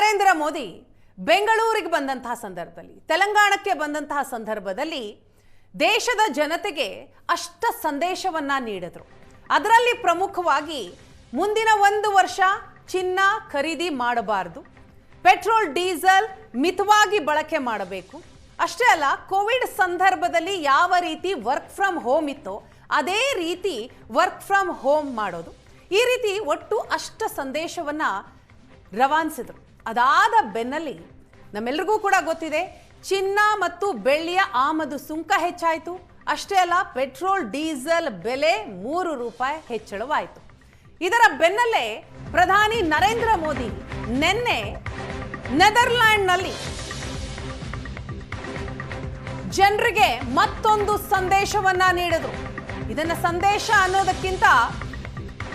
ನರೇಂದ್ರ ಮೋದಿ ಬೆಂಗಳೂರಿಗೆ ಬಂದಂತಹ ಸಂದರ್ಭದಲ್ಲಿ, ತೆಲಂಗಾಣಕ್ಕೆ ಬಂದಂತಹ ಸಂದರ್ಭದಲ್ಲಿ ದೇಶದ ಜನತೆಗೆ ಅಷ್ಟ ಸಂದೇಶವನ್ನ ನೀಡಿದ್ರು. ಅದರಲ್ಲಿ ಪ್ರಮುಖವಾಗಿ ಮುಂದಿನ 1 ವರ್ಷ ಚಿನ್ನ ಖರೀದಿ ಮಾಡಬಾರದು, ಪೆಟ್ರೋಲ್ ಡೀಸೆಲ್ ಮಿತವಾಗಿ ಬಳಕೆ ಮಾಡಬೇಕು, ಅಷ್ಟೇ ಅಲ್ಲ ಕೋವಿಡ್ ಸಂದರ್ಭದಲ್ಲಿ ಯಾವ ರೀತಿ ವರ್ಕ್ ಫ್ರಮ್ ಹೋಮ್ ಇತ್ತೋ ಅದೇ ರೀತಿ ವರ್ಕ್ ಫ್ರಮ್ ಹೋಮ್ ಮಾಡೋದು, ಈ ರೀತಿ ಒಟ್ಟು ಅಷ್ಟ ಸಂದೇಶವನ್ನ ರವಾನಿಸಿದ್ರು. ಅದಾದ ಬೆನ್ನಲ್ಲಿ ನಮ್ಮೆಲ್ಲರಿಗೂ ಕೂಡ ಗೊತ್ತಿದೆ, ಚಿನ್ನ ಮತ್ತು ಬೆಳ್ಳಿಯ ಆಮದು ಸುಂಕ ಹೆಚ್ಚಾಯಿತು, ಅಷ್ಟೇ ಅಲ್ಲ ಪೆಟ್ರೋಲ್ ಡೀಸೆಲ್ ಬೆಲೆ 3 ರೂಪಾಯಿ ಹೆಚ್ಚಳವಾಯಿತು. ಇದರ ಬೆನ್ನಲ್ಲೇ ಪ್ರಧಾನಿ ನರೇಂದ್ರ ಮೋದಿ ನಿನ್ನೆ ನೆದರ್ಲ್ಯಾಂಡ್ನಲ್ಲಿ ಜನರಿಗೆ ಮತ್ತೊಂದು ಸಂದೇಶವನ್ನ ನೀಡಿದ್ರು. ಇದನ್ನ ಸಂದೇಶ ಅನ್ನೋದಕ್ಕಿಂತ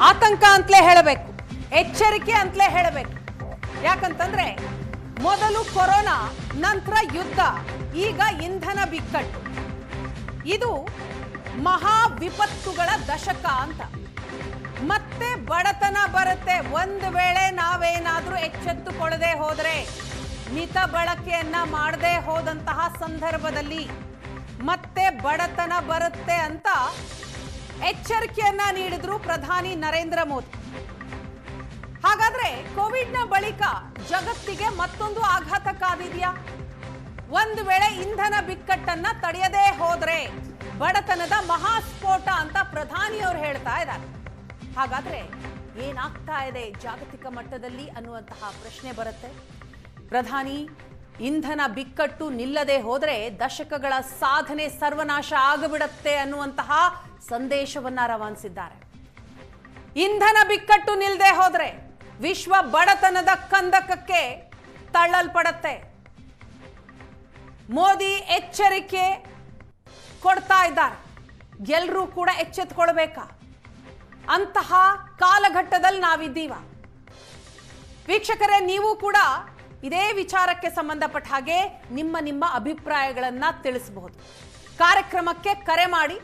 ಆತಂಕ ಅಂತಲೇ ಹೇಳಬೇಕು, ಎಚ್ಚರಿಕೆ ಅಂತಲೇ ಹೇಳಬೇಕು. ಯಾಕಂತಂದ್ರೆ ಮೊದಲು ಕೊರೋನಾ, ನಂತರ ಯುದ್ಧ, ಈಗ ಇಂಧನ ಬಿಕ್ಕಟ್ಟು. ಇದು ಮಹಾ ವಿಪತ್ತುಗಳ ದಶಕ ಅಂತ. ಮತ್ತೆ ಬಡತನ ಬರುತ್ತೆ ಒಂದು ವೇಳೆ ನಾವೇನಾದ್ರೂ ಎಚ್ಚೆತ್ತುಕೊಳ್ಳದೆ ಹೋದ್ರೆ, ಮಿತ ಬಳಕೆಯನ್ನ ಮಾಡದೆ ಹೋದಂತಹ ಸಂದರ್ಭದಲ್ಲಿ ಮತ್ತೆ ಬಡತನ ಬರುತ್ತೆ ಅಂತ ಎಚ್ಚರಿಕೆಯನ್ನ ನೀಡಿದ್ರು ಪ್ರಧಾನಿ ನರೇಂದ್ರ ಮೋದಿ. ಹಾಗಾದ್ರೆ ಕೋವಿಡ್ನ ಬಳಿಕ ಜಗತ್ತಿಗೆ ಮತ್ತೊಂದು ಆಘಾತ ಕಾದಿದೆಯಾ? ಒಂದು ವೇಳೆ ಇಂಧನ ಬಿಕ್ಕಟ್ಟನ್ನ ತಡೆಯದೇ ಹೋದ್ರೆ ಬಡತನದ ಮಹಾಸ್ಫೋಟ ಅಂತ ಪ್ರಧಾನಿಯವರು ಹೇಳ್ತಾ ಇದ್ದಾರೆ. ಹಾಗಾದ್ರೆ ಏನಾಗ್ತಾ ಇದೆ ಜಾಗತಿಕ ಮಟ್ಟದಲ್ಲಿ ಅನ್ನುವಂತಹ ಪ್ರಶ್ನೆ ಬರುತ್ತೆ. ಪ್ರಧಾನಿ ಇಂಧನ ಬಿಕ್ಕಟ್ಟು ನಿಲ್ಲದೆ ಹೋದ್ರೆ ದಶಕಗಳ ಸಾಧನೆ ಸರ್ವನಾಶ ಆಗಬಿಡುತ್ತೆ ಅನ್ನುವಂತಹ ಸಂದೇಶವನ್ನ ರವಾನಿಸಿದ್ದಾರೆ. ಇಂಧನ ಬಿಕ್ಕಟ್ಟು ನಿಲ್ಲದೆ ಹೋದ್ರೆ ವಿಶ್ವ ಬಡತನದ ಕಂದಕಕ್ಕೆ ತಳ್ಳಲ್ಪಡುತ್ತೆ. ಮೋದಿ ಎಚ್ಚರಿಕೆ ಕೊಡ್ತಾ ಇದ್ದಾರೆ. ಎಲ್ಲರೂ ಕೂಡ ಎಚ್ಚೆತ್ತುಕೊಳ್ಬೇಕಾ? ಅಂತಹ ಕಾಲಘಟ್ಟದಲ್ಲಿ ನಾವಿದ್ದೀವ. ವೀಕ್ಷಕರೇ, ನೀವು ಕೂಡ ಇದೇ ವಿಚಾರಕ್ಕೆ ಸಂಬಂಧಪಟ್ಟ ಹಾಗೆ ನಿಮ್ಮ ಅಭಿಪ್ರಾಯಗಳನ್ನ ತಿಳಿಸಬಹುದು. ಕಾರ್ಯಕ್ರಮಕ್ಕೆ ಕರೆ ಮಾಡಿ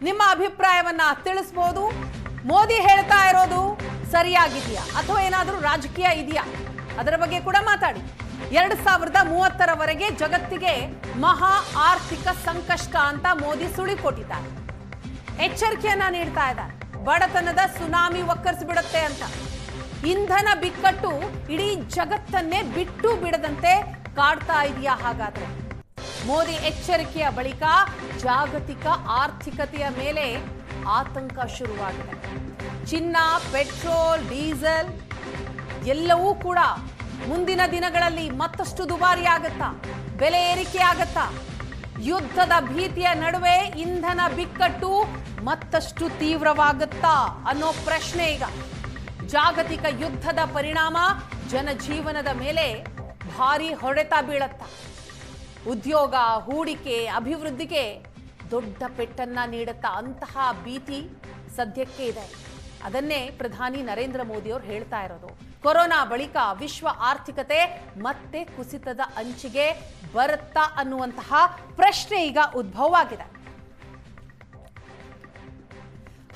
ನಿಮ್ಮ ಅಭಿಪ್ರಾಯವನ್ನ ತಿಳಿಸಬಹುದು. ಮೋದಿ ಹೇಳ್ತಾ ಇರೋದು ಸರಿಯಾಗಿದೆಯಾ ಅಥವಾ ಏನಾದರೂ ರಾಜಕೀಯ ಇದೆಯಾ ಅದರ ಬಗ್ಗೆ ಕೂಡ ಮಾತಾಡಿ. 2030ರವರೆಗೆ ಜಗತ್ತಿಗೆ ಮಹಾ ಆರ್ಥಿಕ ಸಂಕಷ್ಟ ಅಂತ ಮೋದಿ ಸುಳಿಕೊಟ್ಟಿದ್ದಾರೆ. ಎಚ್ಚರಿಕೆಯನ್ನ ನೀಡ್ತಾ ಇದ್ದಾರೆ. ಬಡತನದ ಸುನಾಮಿ ಒಕ್ಕರಿಸಿಬಿಡುತ್ತೆ ಅಂತ. ಇಂಧನ ಬಿಕ್ಕಟ್ಟು ಇಡೀ ಜಗತ್ತನ್ನೇ ಬಿಟ್ಟು ಬಿಡದಂತೆ ಕಾಡ್ತಾ ಇದೆಯಾ? ಹಾಗಾದ್ರೆ ಮೋದಿ ಎಚ್ಚರಿಕೆಯ ಬಳಿಕ ಜಾಗತಿಕ ಆರ್ಥಿಕತೆಯ ಮೇಲೆ ಆತಂಕ ಶುರುವಾಗಿದೆ. ಚಿನ್ನ, ಪೆಟ್ರೋಲ್, ಡೀಸೆಲ್ ಎಲ್ಲವೂ ಕೂಡ ಮುಂದಿನ ದಿನಗಳಲ್ಲಿ ಮತ್ತಷ್ಟು ದುಬಾರಿ ಆಗುತ್ತಾ? ಬೆಲೆ ಏರಿಕೆ ಆಗುತ್ತಾ? ಯುದ್ಧದ ಭೀತಿಯ ನಡುವೆ ಇಂಧನ ಬಿಕ್ಕಟ್ಟು ಮತ್ತಷ್ಟು ತೀವ್ರವಾಗುತ್ತಾ ಅನ್ನೋ ಪ್ರಶ್ನೆ ಈಗ. ಜಾಗತಿಕ ಯುದ್ಧದ ಪರಿಣಾಮ ಜನಜೀವನದ ಮೇಲೆ ಭಾರಿ ಹೊಡೆತ ಬೀಳತ್ತ. ಉದ್ಯೋಗ, ಹೂಡಿಕೆ, ಅಭಿವೃದ್ಧಿಗೆ ದೊಡ್ಡ ಪೆಟ್ಟನ್ನ ನೀಡುತ್ತಾ ಅಂತಹ ಭೀತಿ ಸದ್ಯಕ್ಕೆ ಇದೆ. ಅದನ್ನೇ ಪ್ರಧಾನಿ ನರೇಂದ್ರ ಮೋದಿ ಅವರು ಹೇಳ್ತಾ ಇರೋದು. ಕೊರೋನಾ ಬಳಿಕ ವಿಶ್ವ ಆರ್ಥಿಕತೆ ಮತ್ತೆ ಕುಸಿತದ ಅಂಚಿಗೆ ಬರುತ್ತಾ ಅನ್ನುವಂತಹ ಪ್ರಶ್ನೆ ಈಗ ಉದ್ಭವವಾಗಿದೆ.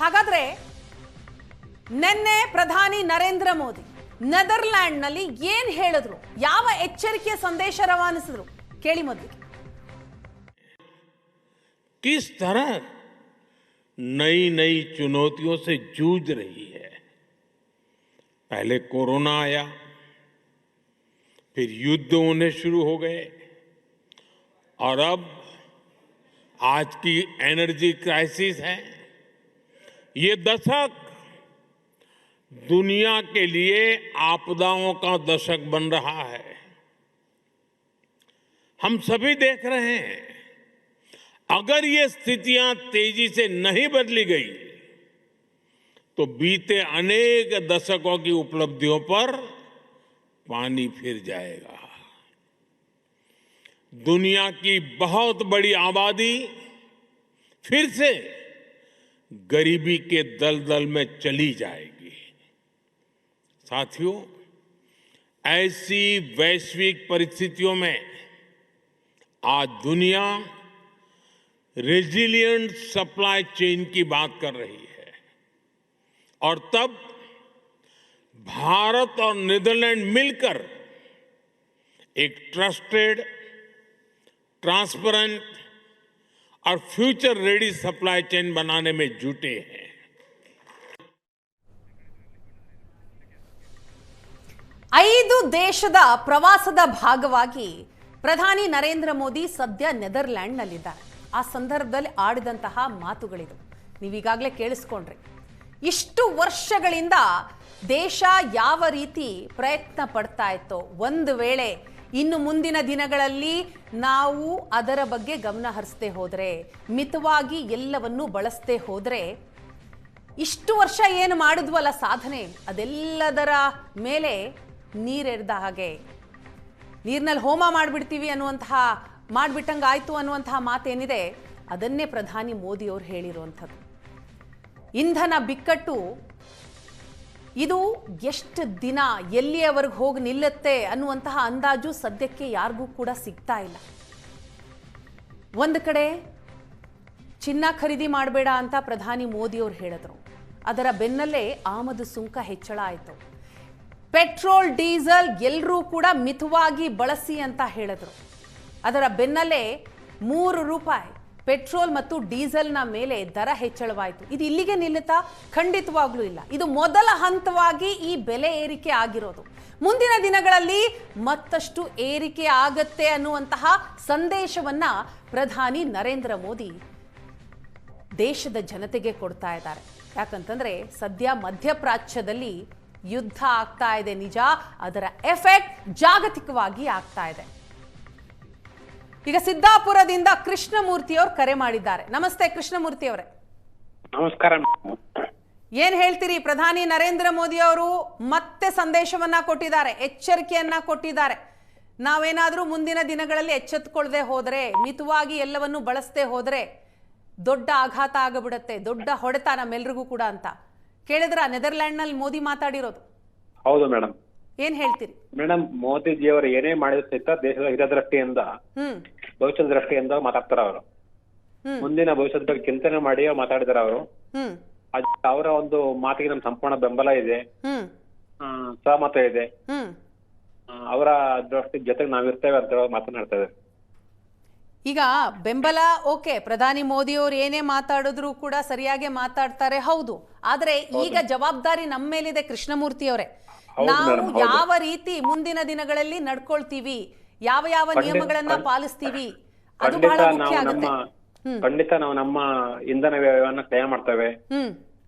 ಹಾಗಾದ್ರೆ ನಿನ್ನೆ ಪ್ರಧಾನಿ ನರೇಂದ್ರ ಮೋದಿ ನೆದರ್ಲ್ಯಾಂಡ್ನಲ್ಲಿ ಏನ್ ಹೇಳಿದ್ರು, ಯಾವ ಎಚ್ಚರಿಕೆಯ ಸಂದೇಶ ರವಾನಿಸಿದ್ರು ಕೇಳಿ ಮೊದಲು. किस तरह नई नई चुनौतियों से जूझ रही है। पहले कोरोना आया, फिर युद्ध होने शुरू हो गए और अब आज की एनर्जी क्राइसिस है। ये दशक दुनिया के लिए आपदाओं का दशक बन रहा है। हम सभी देख रहे हैं, अगर ये स्थितियां तेजी से नहीं बदली गई तो बीते अनेक दशकों की उपलब्धियों पर पानी फिर जाएगा। दुनिया की बहुत बड़ी आबादी फिर से गरीबी के दलदल में चली जाएगी। साथियों, ऐसी वैश्विक परिस्थितियों में आज दुनिया रेजिलिएंट सप्लाई चेन की बात कर रही है और तब भारत और नीदरलैंड मिलकर एक ट्रस्टेड, ट्रांसपेरेंट और फ्यूचर रेडी सप्लाई चेन बनाने में जुटे हैं। ಐದು ದೇಶದ ಪ್ರವಾಸದ ಭಾಗವಾಗಿ ಪ್ರಧಾನಿ ನರೇಂದ್ರ ಮೋದಿ ಸದ್ಯ ನೆದರ್ಲ್ಯಾಂಡ್ನಲ್ಲಿದ್ದಾರೆ. ಆ ಸಂದರ್ಭದಲ್ಲಿ ಆಡಿದಂತಹ ಮಾತುಗಳಿದು ನೀವೀಗಾಗಲೇ ಕೇಳಿಸ್ಕೊಂಡ್ರಿ. ಇಷ್ಟು ವರ್ಷಗಳಿಂದ ದೇಶ ಯಾವ ರೀತಿ ಪ್ರಯತ್ನ ಪಡ್ತಾ ಇತ್ತೋ, ಒಂದು ವೇಳೆ ಇನ್ನು ಮುಂದಿನ ದಿನಗಳಲ್ಲಿ ನಾವು ಅದರ ಬಗ್ಗೆ ಗಮನ ಹರಿಸದೆ ಹೋದರೆ, ಮಿತವಾಗಿ ಎಲ್ಲವನ್ನೂ ಬಳಸದೆ ಹೋದರೆ, ಇಷ್ಟು ವರ್ಷ ಏನು ಮಾಡಿದ್ವಲ್ಲ ಸಾಧನೆ, ಅದೆಲ್ಲದರ ಮೇಲೆ ನೀರೆರೆದ ಹಾಗೆ, ನೀರಿನಲ್ಲಿ ಹೋಮ ಮಾಡಿಬಿಡ್ತೀವಿ ಮಾಡಿಬಿಟ್ಟಂಗಾಯ್ತು ಅನ್ನುವಂತಹ ಮಾತೇನಿದೆ, ಅದನ್ನೇ ಪ್ರಧಾನಿ ಮೋದಿಯವರು ಹೇಳಿರುವಂಥದ್ದು. ಇಂಧನ ಬಿಕ್ಕಟ್ಟು ಇದು ಎಷ್ಟು ದಿನ ಎಲ್ಲಿಯವರೆಗೆ ಹೋಗಿ ನಿಲ್ಲುತ್ತೆ ಅನ್ನುವಂತಹ ಅಂದಾಜು ಸದ್ಯಕ್ಕೆ ಯಾರಿಗೂ ಕೂಡ ಸಿಗ್ತಾ ಇಲ್ಲ. ಒಂದು ಕಡೆ ಚಿನ್ನ ಖರೀದಿ ಮಾಡಬೇಡ ಅಂತ ಪ್ರಧಾನಿ ಮೋದಿಯವರು ಹೇಳಿದ್ರು. ಅದರ ಬೆನ್ನಲ್ಲೇ ಆಮದು ಸುಂಕ ಹೆಚ್ಚಳ ಆಯಿತು. ಪೆಟ್ರೋಲ್ ಡೀಸೆಲ್ ಎಲ್ಲರೂ ಕೂಡ ಮಿತವಾಗಿ ಬಳಸಿ ಅಂತ ಹೇಳಿದ್ರು. ಅದರ ಬೆನ್ನಲ್ಲೇ ₹3 ಪೆಟ್ರೋಲ್ ಮತ್ತು ಡೀಸೆಲ್ನ ಮೇಲೆ ದರ ಹೆಚ್ಚಳವಾಯಿತು. ಇದು ಇಲ್ಲಿಗೆ ನಿಲ್ಲುತ್ತಾ? ಖಂಡಿತವಾಗ್ಲೂ ಇಲ್ಲ. ಇದು ಮೊದಲ ಹಂತವಾಗಿ ಈ ಬೆಲೆ ಏರಿಕೆ ಆಗಿರೋದು. ಮುಂದಿನ ದಿನಗಳಲ್ಲಿ ಮತ್ತಷ್ಟು ಏರಿಕೆ ಆಗತ್ತೆ ಅನ್ನುವಂತಹ ಸಂದೇಶವನ್ನ ಪ್ರಧಾನಿ ನರೇಂದ್ರ ಮೋದಿ ದೇಶದ ಜನತೆಗೆ ಕೊಡ್ತಾ ಇದ್ದಾರೆ. ಯಾಕಂತಂದ್ರೆ ಸದ್ಯ ಮಧ್ಯಪ್ರಾಚ್ಯದಲ್ಲಿ ಯುದ್ಧ ಆಗ್ತಾ ಇದೆ ನಿಜ, ಅದರ ಎಫೆಕ್ಟ್ ಜಾಗತಿಕವಾಗಿ ಆಗ್ತಾ ಇದೆ. ಈಗ ಸಿದ್ದಾಪುರದಿಂದ ಕೃಷ್ಣಮೂರ್ತಿ ಅವರು ಕರೆ ಮಾಡಿದ್ದಾರೆ. ನಮಸ್ತೆ ಕೃಷ್ಣಮೂರ್ತಿ ಅವರೇ. ನಮಸ್ಕಾರ. ಏನ್ ಹೇಳ್ತೀರಿ? ಪ್ರಧಾನಿ ನರೇಂದ್ರ ಮೋದಿ ಅವರು ಮತ್ತೆ ಸಂದೇಶವನ್ನ ಕೊಟ್ಟಿದ್ದಾರೆ, ಎಚ್ಚರಿಕೆಯನ್ನ ಕೊಟ್ಟಿದ್ದಾರೆ. ನಾವೇನಾದ್ರೂ ಮುಂದಿನ ದಿನಗಳಲ್ಲಿ ಎಚ್ಚೆತ್ತುಕೊಳ್ಳದೆ ಹೋದರೆ, ಮಿತವಾಗಿ ಎಲ್ಲವನ್ನು ಬಳಸದೆ ಹೋದರೆ ದೊಡ್ಡ ಆಘಾತ ಆಗಬಿಡುತ್ತೆ, ದೊಡ್ಡ ಹೊಡೆತ ನಮ್ಮೆಲ್ರಿಗೂ ಕೂಡ ಅಂತ ಕೇಳಿದ್ರ? ನೆದರ್ಲ್ಯಾಂಡ್ ನಲ್ಲಿ ಮೋದಿ ಮಾತಾಡಿರೋದು. ಹೌದು ಮೇಡಮ್. ಏನ್ ಹೇಳ್ತೀರಿ? ಮೇಡಮ್, ಮೋದಿಜಿ ಅವರು ಏನೇ ಮಾಡಿದ್ರು ಸಹಿತ ದೇಶದ ಹಿತದೃಷ್ಟಿಯಿಂದ, ಭವಿಷ್ಯದ ದೃಷ್ಟಿಯಿಂದ ಮಾತಾಡ್ತಾರ ಅವರು. ಮುಂದಿನ ಭವಿಷ್ಯದ ಬಗ್ಗೆ ಚಿಂತನೆ ಮಾಡಿ ಮಾತಾಡಿದಾರ ಅವರು. ಅವರ ಒಂದು ಮಾತಿಗೆ ನಮ್ ಸಂಪೂರ್ಣ ಬೆಂಬಲ ಇದೆ, ಸಹಮತ ಇದೆ. ಅವರ ದೃಷ್ಟಿ ಜೊತೆಗೆ ನಾವಿರ್ತೇವೆ ಅಂತ ಮಾತನಾಡ್ತಾ ಇದ್ದಾರೆ. ಈಗ ಬೆಂಬಲ ಓಕೆ, ಪ್ರಧಾನಿ ಮೋದಿ ಅವರು ಏನೇ ಮಾತಾಡಿದ್ರು ಕೂಡ ಸರಿಯಾಗಿ ಮಾತಾಡ್ತಾರೆ, ಹೌದು. ಆದ್ರೆ ಈಗ ಜವಾಬ್ದಾರಿ ನಮ್ಮ ಮೇಲಿದೆ ಕೃಷ್ಣಮೂರ್ತಿ ಅವರೇ. ನಾವು ಯಾವ ರೀತಿ ಮುಂದಿನ ದಿನಗಳಲ್ಲಿ ನಡ್ಕೊಳ್ತೀವಿ, ಯಾವ ಯಾವ ನಿಯಮಗಳನ್ನ ಪಾಲಿಸ್ತೀವಿ, ಅದು ಬಹಳ ಮುಖ್ಯ ಆಗುತ್ತೆ. ಖಂಡಿತ ನಾವು ನಮ್ಮ ಇಂಧನ ವ್ಯಯವನ್ನ ಕ್ರಯ ಮಾಡ್ತೇವೆ.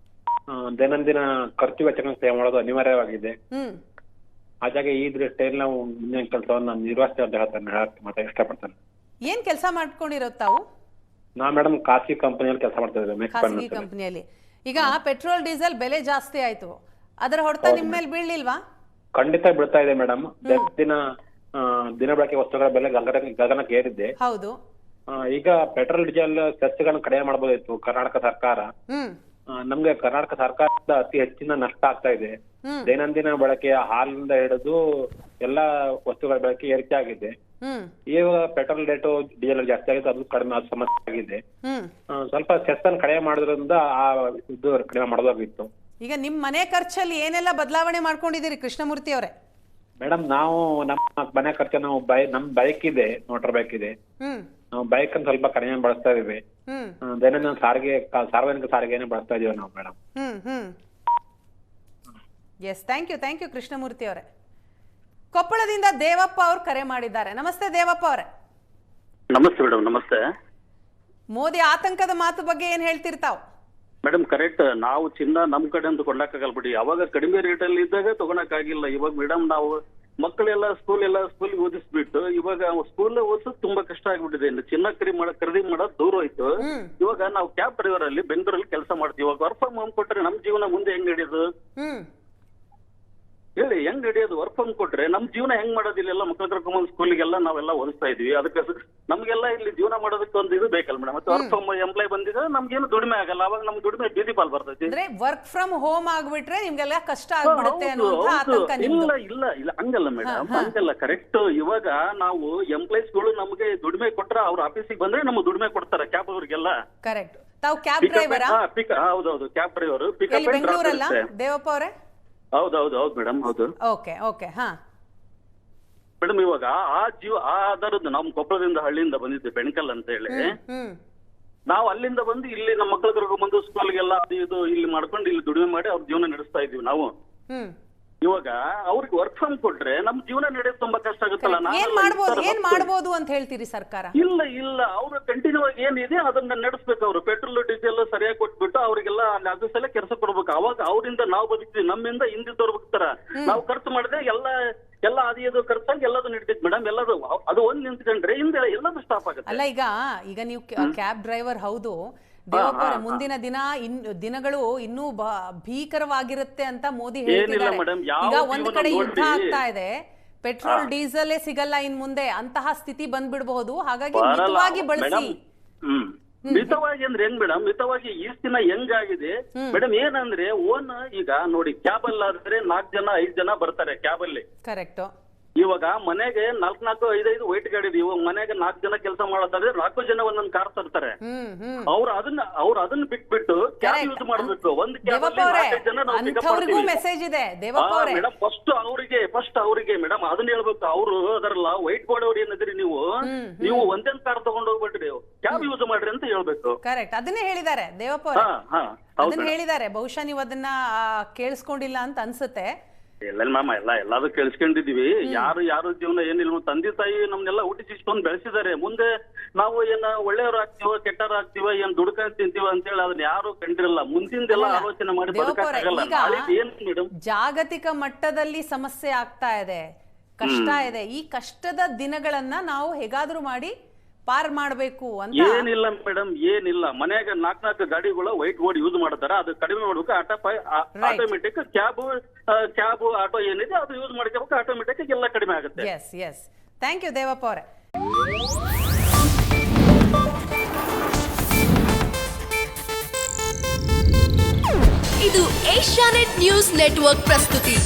ದೈನಂದಿನ ಖರ್ಚು ವೆಚ್ಚಗಳನ್ನು ಕ್ರಯ ಮಾಡೋದು ಅನಿವಾರ್ಯವಾಗಿದೆ. ಹಾಗಾಗಿ ಈ ದೃಷ್ಟಿಯಲ್ಲಿ ನಾವು ಮುಂದಿನ ಕೆಲಸವನ್ನ ನಿರ್ವಹಿಸ್ತೇವೆ ಅಂತ ಹೇಳಕ್ ಇಷ್ಟಪಡ್ತೇನೆ. ಏನ್ ಕೆಲಸ ಮಾಡ್ಕೊಂಡಿರೋ ತಾವು? ನಾ ಮೇಡಮ್ ಖಾಸಗಿ ಕಂಪನಿಯಲ್ಲಿ ಕೆಲಸ ಮಾಡ್ತಾ ಇದ್ದೇವೆ. ಖಾಸಗಿ ಕಂಪನಿಯಲ್ಲಿ. ಈಗ ಪೆಟ್ರೋಲ್ ಡೀಸೆಲ್ ಬೆಲೆ ಜಾಸ್ತಿ ಆಯ್ತು, ಅದರ ಹೊಡೆತ ನಿಮ್ಮ ಮೇಲೆ ಬೀಳ್ಲಿಲ್ವಾ? ಖಂಡಿತ ಬೀಳ್ತಾ ಇದೆ ಮೇಡಮ್. ದಿನ ಬಳಕೆ ವಸ್ತುಗಳ ಬೆಲೆ ಗಗನಕ್ಕೆ ಏರಿದೆ. ಹೌದು. ಈಗ ಪೆಟ್ರೋಲ್ ಡೀಸೆಲ್ ಸೆಸ್ಗಳನ್ನು ಕಡಿಮೆ ಮಾಡಬಹುದಿತ್ತು ಕರ್ನಾಟಕ ಸರ್ಕಾರ. ನಮ್ಗೆ ಕರ್ನಾಟಕ ಸರ್ಕಾರದ ಅತಿ ಹೆಚ್ಚಿನ ನಷ್ಟ ಆಗ್ತಾ ಇದೆ. ದೈನಂದಿನ ಬಳಕೆಯ ಹಾಲಿನಿಂದ ಹಿಡಿದು ಎಲ್ಲಾ ವಸ್ತುಗಳ ಬಳಕೆ ಏರಿಕೆ ಆಗಿದೆ. ಇವಾಗ ಪೆಟ್ರೋಲ್ ರೇಟು ಡೀಸೆಲ್ ಜಾಸ್ತಿ ಆಗಿದೆ, ಅದು ಕಡಿಮೆ ಸಮಸ್ಯೆ ಆಗಿದೆ. ಸ್ವಲ್ಪ ಸೆಸ್ ಅನ್ನು ಕಡಿಮೆ ಮಾಡೋದ್ರಿಂದ ಆ ಇದು ಕಡಿಮೆ ಮಾಡೋದಾಗಿತ್ತು. ಈಗ ನಿಮ್ ಮನೆ ಖರ್ಚಲ್ಲಿ ಏನೆಲ್ಲ ಬದಲಾವಣೆ ಮಾಡ್ಕೊಂಡಿದ್ದೀರಿ ಕೃಷ್ಣಮೂರ್ತಿ ಅವರೇ? ಮೇಡಮ್, ನಾವು ನಮ್ಮ ಮನೆ ಖರ್ಚು ನಾವು ನಮ್ ಬೈಕ್ ಇದೆ, ಮೋಟಾರ್ ಬೈಕ್ ಇದೆ. ನಾವು ಬೈಕ್ ಅನ್ನು ಸ್ವಲ್ಪ ಕಡಿಮೆ ಬಳಸ್ತಾ ಇದೀವಿ. ದೈನಂದಿನ ಸಾರ್ವಜನಿಕ ಸಾರಿಗೆನೇ ಬಳಸ್ತಾ ಇದೀವಿ ನಾವು madam. Yes, thank you Krishnamurthy ಅವರೇ. ಕೊಪ್ಪಳದಿಂದ ದೇವಪ್ಪ ಅವರು ಕರೆ ಮಾಡಿದ್ದಾರೆ. ನಮಸ್ತೆ ದೇವಪ್ಪ ಅವರೇ. ನಮಸ್ತೆ ಮೇಡಮ್. ನಮಸ್ತೆ. ಮೋದಿ ಆತಂಕದ ಮಾತು ಬಗ್ಗೆ ಏನ್ ಹೇಳ್ತಿರ್ತಾವ್? Madam, correct. ನಾವು ಚಿನ್ನ ನಮ್ ಕಡೆ ಅಂತ ಕೊಡ್ಲಕ್ಕಾಗಲ್ಲ ಬಿಡಿ. ಅವಾಗ ಕಡಿಮೆ ರೇಟ್ ಅಲ್ಲಿ ಇದ್ದಾಗ ತಗೊಳಕ್ಕಾಗಿಲ್ಲ. ಇವಾಗ ಮೇಡಮ್ ನಾವು ಮಕ್ಕಳೆಲ್ಲ ಸ್ಕೂಲ್ ಓದಿಸ್ಬಿಟ್ಟು ಇವಾಗ ಸ್ಕೂಲ್ ಓದಿಸೋದು ತುಂಬಾ ಕಷ್ಟ ಆಗ್ಬಿಟ್ಟಿದೆ. ಚಿನ್ನ ಖರೀದಿ ಮಾಡೋದು ದೂರ ಹೋಯ್ತು. ಇವಾಗ ನಾವು ಕ್ಯಾಬ್ ಡ್ರೈವರ್ ಅಲ್ಲಿ ಬೆಂಗಳೂರಲ್ಲಿ ಕೆಲಸ ಮಾಡ್ತೀವಿ. ಇವಾಗ ವರ್ಕ್ ಫ್ರಮ್ ಹೋಮ್ ಕೊಟ್ರೆ ನಮ್ ಜೀವನ ಮುಂದೆ ಹೆಂಗ್ ನಡೆಯೋದು ಹೇಳಿ? ಹೆಂಗ್ ನಡೆಯೋದು? ವರ್ಕ್ ಫ್ರಮ್ ಕೊಟ್ರೆ ನಮ್ ಜೀವನ ಹೆಂಗ್ ಮಾಡೋದಿಲ್ಲ? ಎಲ್ಲ ಮಕ್ಕಳ ಕರ್ಕೊಂಡ್ ಸ್ಕೂಲಿಗೆಲ್ಲ ನಾವೆಲ್ಲ ಓದಿಸ್ತಾ ಇದೀವಿ. ಅದಕ್ಕೆ ನಮ್ಗೆಲ್ಲ ಇಲ್ಲಿ ಜೀವನ ಮಾಡೋದಕ್ಕೆ ಒಂದು ಇದು ಬೇಕಲ್ಲ ಮೇಡಮ್. ಮತ್ತೆ ವರ್ಕ್ ಫ್ರಮ್ ಎಂಪ್ಲಾಯ್ ಬಂದಿದ್ರೆ ನಮ್ಗೇನು ದುಡಿಮೆ ಆಗಲ್ಲ. ಅವಾಗ ನಮ್ ದುಡಿಮೆ ಬೀದಿ ಪಾಲ್ ಬರ್ತೈತಿ. ಅಂದ್ರೆ ವರ್ಕ್ ಫ್ರಮ್ ಹೋಮ್ ಆಗ್ಬಿಟ್ರೆ ನಿಮ್ಗೆಲ್ಲ ಕಷ್ಟ ಆಗ್ಬಿಡುತ್ತೆ ಅನ್ನುವಂತ ಆತಂಕ ನಿಮ್ದು? ಇಲ್ಲ ಹಂಗಲ್ಲ ಮೇಡಮ್, ಹಂಗಲ್ಲ. ಕರೆಕ್ಟ್. ಇವಾಗ ನಾವು ಎಂಪ್ಲಾಯ್ಸ್ ಗಳು ನಮ್ಗೆ ದುಡಿಮೆ ಕೊಟ್ರೆ ಅವ್ರ ಆಫೀಸಿಗೆ ಬಂದ್ರೆ ನಮ್ಗೆ ದುಡಿಮೆ ಕೊಡ್ತಾರೆ. ಕ್ಯಾಬ್ ಅವ್ರಿಗೆಲ್ಲ. ಕರೆಕ್ಟ್. ತಾವು ಕ್ಯಾಬ್ ಡ್ರೈವರ್? ಹೌದೌದು, ಕ್ಯಾಬ್ ಡ್ರೈವರ್. ಬೆಂಗಳೂರಲ್ಲ ದೇವಪ್ಪ ಅವರೇ? ಹೌದು ಮೇಡಮ್. ಹೌದು. ಓಕೆ. ಹಾ, ಮೇಡಮ್ ಇವಾಗ ಆ ಆಧಾರದ ನಮ್ ಕೊಪ್ಪಳದಿಂದ ಹಳ್ಳಿಯಿಂದ ಬಂದಿದ್ದೆ ಬೆಣಕಲ್ ಅಂತ ಹೇಳಿ. ಹ್ಮ್ ನಾವು ಅಲ್ಲಿಂದ ಬಂದು ಇಲ್ಲಿ ನಮ್ಮ ಮಕ್ಕಳ ಕರ್ಕೊಂಡ್ಬಂದು ಸ್ಕೂಲ್ಗೆಲ್ಲ ಅದು ಇದು ಇಲ್ಲಿ ಮಾಡ್ಕೊಂಡು ಇಲ್ಲಿ ದುಡಿಮೆ ಮಾಡಿ ಅವ್ರ ಜೀವನ ನಡೆಸ್ತಾ ಇದೀವಿ ನಾವು. ಹ್ಮ್ ಇವಾಗ ಅವ್ರಿಗೆ ವರ್ಕ್ ಫ್ರಮ್ ಕೊಟ್ರೆ ನಮ್ ಜೀವನ ನಡೆಯೋದು ತುಂಬಾ ಕಷ್ಟ ಆಗುತ್ತಲ್ಲ. ಏನ್ ಮಾಡ್ಬೋದು ಅಂತ ಹೇಳ್ತೀರಿ ಸರ್ಕಾರ? ಇಲ್ಲ ಅವ್ರು ಕಂಟಿನ್ಯೂ ಆಗಿ ಏನಿದೆ ಅದನ್ನ ನಡೆಸ್ಬೇಕು. ಅವ್ರು ಪೆಟ್ರೋಲ್ ಡೀಸೆಲ್ ಸರಿಯಾಗಿ ಕೊಟ್ಬಿಟ್ಟು ಅವ್ರಿಗೆಲ್ಲ ಅದು ಸಲ ಕೆಲಸ ಕೊಡ್ಬೇಕು. ಅವಾಗ ಅವರಿಂದ ನಾವು ಬದುಕ್ತೀವಿ, ನಮ್ಮಿಂದ ಹಿಂದಿದ್ದವ್ರು ಬದುಕ್ತಾರ. ನಾವು ಖರ್ಚು ಮಾಡಿದ್ರೆ ಎಲ್ಲ ಅದು ಖರ್ಚಾಗಿ ಎಲ್ಲದು ನಡೀತೈತಿ ಮೇಡಮ್. ಎಲ್ಲದು ಅದು ಒಂದ್ ನಿಂತ್ಕೊಂಡ್ರೆ ಹಿಂದೆ ಎಲ್ಲದು ಸ್ಟಾಪ್ ಆಗುತ್ತೆ. ಅಲ್ಲ ಈಗ ನೀವು ಕ್ಯಾಬ್ ಡ್ರೈವರ್ ಹೌದು ದೇವಪ್ಪರ, ಮುಂದಿನ ದಿನಗಳು ಇನ್ನೂ ಭೀಕರವಾಗಿರುತ್ತೆ ಅಂತ ಮೋದಿ ಹೇಳ್ತಿದ್ದಾರೆ. ಈಗ ಒಂದ್ ಕಡೆ ಯುದ್ಧ ಆಗ್ತಾ ಇದೆ, ಪೆಟ್ರೋಲ್ ಡೀಸೆಲ್ ಸಿಗಲ್ಲ ಇನ್ ಮುಂದೆ, ಅಂತಹ ಸ್ಥಿತಿ ಬಂದ್ಬಿಡಬಹುದು. ಹಾಗಾಗಿ ಮಿತವಾಗಿ ಬಳಸಿ. ಮಿತವಾಗಿ ಅಂದ್ರೆ ಹೆಂಗ್ ಮೇಡಮ್? ಮಿತವಾಗಿ ಈ ದಿನ ಹೆಂಗಾಗಿದೆ ಮೇಡಮ್ ಏನಂದ್ರೆ ಓನ್ ಈಗ ನೋಡಿ ಕ್ಯಾಬ್ ಅಲ್ಲಾದ್ರೆ 4 ಜನ 5 ಜನ ಬರ್ತಾರೆ ಕ್ಯಾಬ್ ಅಲ್ಲಿ. ಕರೆಕ್ಟ್. ಇವಾಗ ಮನೆಗೆ 4 5 ವೈಟ್ ಗಾಡಿ ಇದೆ. ಇವಾಗ ಮನೆಗೆ 4 ಜನ ಕೆಲಸ ಮಾಡತಾರೆ, 4 ಜನ ಒಂದೊಂದು ಕಾರ್ ತರ್ತಾರೆ. ಅವ್ರು ಅದನ್ನ ಬಿಟ್ಬಿಟ್ಟು ಕ್ಯಾಬ್ ಯೂಸ್ ಮಾಡ್ಬೇಕು. ಒಂದ್ ಕ್ಯಾಬ್ ಅಲ್ಲಿ 4 ಜನ ನಾವು ಪಿಕಪ್ ಮಾಡ್ತೀವಿ. ಮೆಸೇಜ್ ಇದೆ ದೇವಪ್ಪ ಅವರೇ. ಮೇಡಮ್ ಫಸ್ಟ್ ಅವರಿಗೆ ಮೇಡಮ್ ಅದನ್ನ ಹೇಳ್ಬೇಕು. ಅವ್ರು ಅದರಲ್ಲ ವೈಟ್ ಬೋರ್ಡ್ ಅವ್ರು ಏನಿದ್ರಿ ನೀವು ಒಂದೊಂದ್ ಕಾರ್ ತಗೊಂಡ್ ಹೋಗ್ಬಿಟ್ರಿ, ಕ್ಯಾಬ್ ಯೂಸ್ ಮಾಡ್ರಿ ಅಂತ ಹೇಳ್ಬೇಕು. ಕರೆಕ್ಟ್, ಅದನ್ನೇ ಹೇಳಿದ್ದಾರೆ ದೇವಪ್ಪ ಅವರೇ. ಅದನ್ನ ಹೇಳಿದ್ದಾರೆ. ಬಹುಶಃ ನೀವು ಅದನ್ನ ಕೇಳಿಸ್ಕೊಂಡಿಲ್ಲ ಅಂತ ಅನ್ಸುತ್ತೆ. ಎಲ್ಲ ಮಾಮ ಎಲ್ಲಾದ್ರು ಕೇಳಿಸ್ಕೊಂಡಿದೀವಿ. ಯಾರು ಜೀವನ ಏನಿಲ್ಲ, ತಂದೆ ತಾಯಿ ನಮ್ನೆಲ್ಲ ಹುಟ್ಟಿಸಿ ಇಷ್ಟೊಂದು ಬೆಳೆಸಿದ್ದಾರೆ. ಮುಂದೆ ನಾವು ಏನ ಒಳ್ಳೆಯವ್ರು ಆಗ್ತೀವ ಕೆಟ್ಟವ್ರು ಆಗ್ತೀವ, ಏನ್ ದುಡ್ಕೊಂಡ್ ತಿಂತೀವ ಅಂತ ಹೇಳಿ ಅದನ್ನ ಯಾರು ಕಂಡಿರಲ್ಲ. ಮುಂದಿಂದೆಲ್ಲ ಆಲೋಚನೆ ಮಾಡಿ ಬದುಕಾಗಲ್ಲ. ಏನ್ ಮೇಡಮ್ ಜಾಗತಿಕ ಮಟ್ಟದಲ್ಲಿ ಸಮಸ್ಯೆ ಆಗ್ತಾ ಇದೆ, ಕಷ್ಟ ಇದೆ. ಈ ಕಷ್ಟದ ದಿನಗಳನ್ನ ನಾವು ಹೇಗಾದ್ರೂ ಮಾಡಿ ಪಾರ್ ಮಾಡಬೇಕು ಅಂತ. ಏನಿಲ್ಲ ಮೇಡಮ್, ಏನಿಲ್ಲ. ಮನೆಯಾಗ 4 ಗಾಡಿಗಳು ವೈಟ್ ಬೋರ್ಡ್ ಯೂಸ್ ಮಾಡ್ತಾರ, ಅದು ಕಡಿಮೆ ಮಾಡ್ಬೇಕು. ಆಟೋಮೆಟಿಕ್ ಕ್ಯಾಬ್ ಆಟೋ ಏನಿದೆ ಅದು ಯೂಸ್ ಮಾಡ್ಕೋಬೇಕು. ಆಟೋಮೆಟಿಕ್ ಎಲ್ಲ ಕಡಿಮೆ ಆಗುತ್ತೆ. ಎಸ್ ಥ್ಯಾಂಕ್ ಯು ದೇವಪ್ಪ ಅವರೇ. ಇದು ಏಷ್ಯಾನೆಟ್ ನ್ಯೂಸ್ ನೆಟ್ವರ್ಕ್ ಪ್ರಸ್ತುತಿ.